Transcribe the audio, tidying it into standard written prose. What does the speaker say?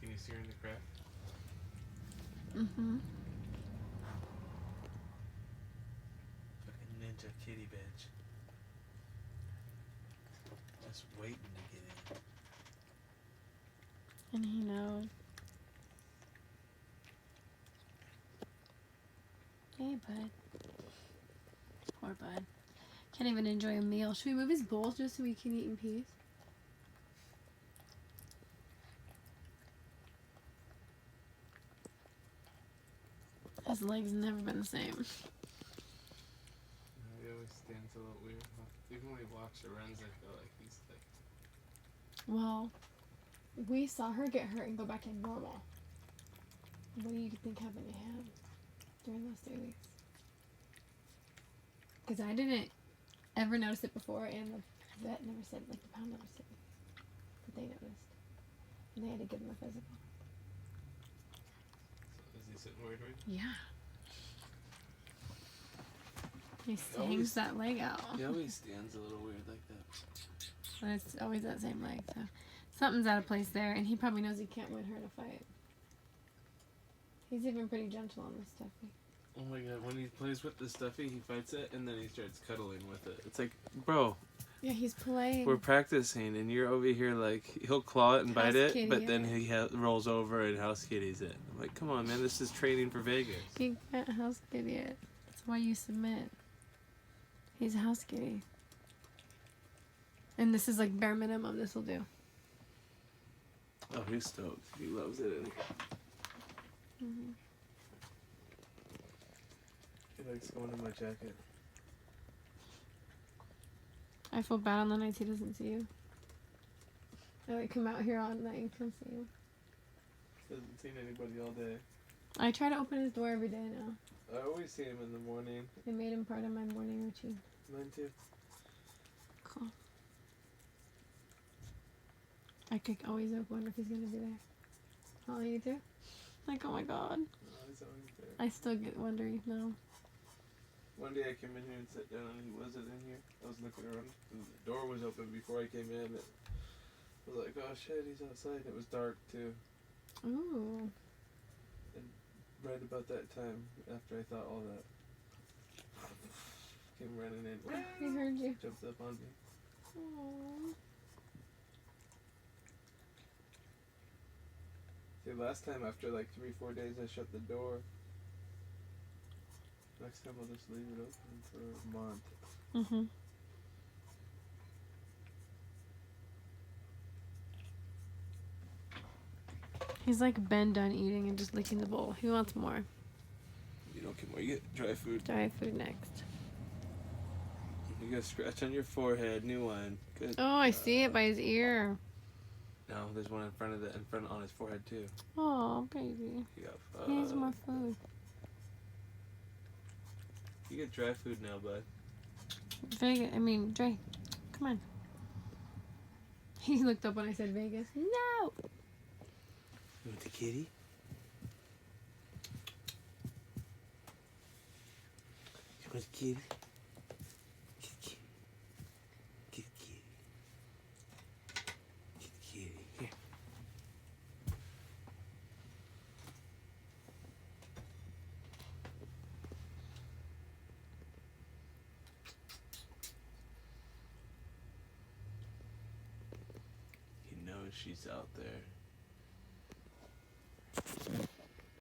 Can you see her in the crack? Mm-hmm. Fucking ninja kitty bitch. Just waiting to get in. And he knows. Hey, bud. Poor bud. Can't even enjoy a meal. Should we move his bowl just so we can eat in peace? His legs never been the same. He always stands a little weird. Even when we watch the runs, I feel like he's like... Well, we saw her get hurt and go back in normal. What do you think happened to him during those 3 weeks? Because I didn't ever notice it before, and the vet never said, like the pound noticed it. But they noticed. And they had to give him a physical. So is he sitting weird with you? Yeah. He hangs that leg out. He always stands a little weird like that. But it's always that same leg, so something's out of place there, and he probably knows he can't win her in a fight. He's even pretty gentle on this stuffy. Oh my god, when he plays with the stuffy, he fights it, and then he starts cuddling with it. It's like, bro. Yeah, he's playing. We're practicing, and you're over here like, he'll claw it and bite it, but then he rolls over and house kitties it. I'm like, come on, man, this is training for Vegas. He can't house kitty it. That's why you submit. He's a house kitty. And this is like bare minimum this will do. Oh, he's stoked. He loves it. Mm-hmm. He likes going in my jacket. I feel bad on the nights he doesn't see you. I like come out here all night and can't see you. He hasn't seen anybody all day. I try to open his door every day now. I always see him in the morning. I made him part of my morning routine. Mine too. Cool. I could always wonder if he's gonna be there. Oh, you too? Like, oh my god. No, he's always there. I still get wondering now. One day I came in here and sat down and he wasn't in here. I was looking around and the door was open before I came in. I was like, oh shit, he's outside. It was dark too. Ooh. And right about that time, after I thought all that, came running in. He heard you. Jumped up on me. Aww. See, last time after like 3-4 days I shut the door. Next time I'll just leave it open for a month. Mm-hmm. He's like Ben done eating and just licking the bowl. He wants more. You don't get more, you get dry food. Dry food next. You got a scratch on your forehead, new one. Good. Oh, I see it by his ear. No, there's one in front on his forehead too. Oh, baby. He got He needs more food. You get dry food now, bud. Vegas. I mean, Dre. Come on. He looked up when I said Vegas. No. You want the kitty? You want the kitty? Get the kitty. Get the kitty. Get the kitty. Here. He knows she's out there.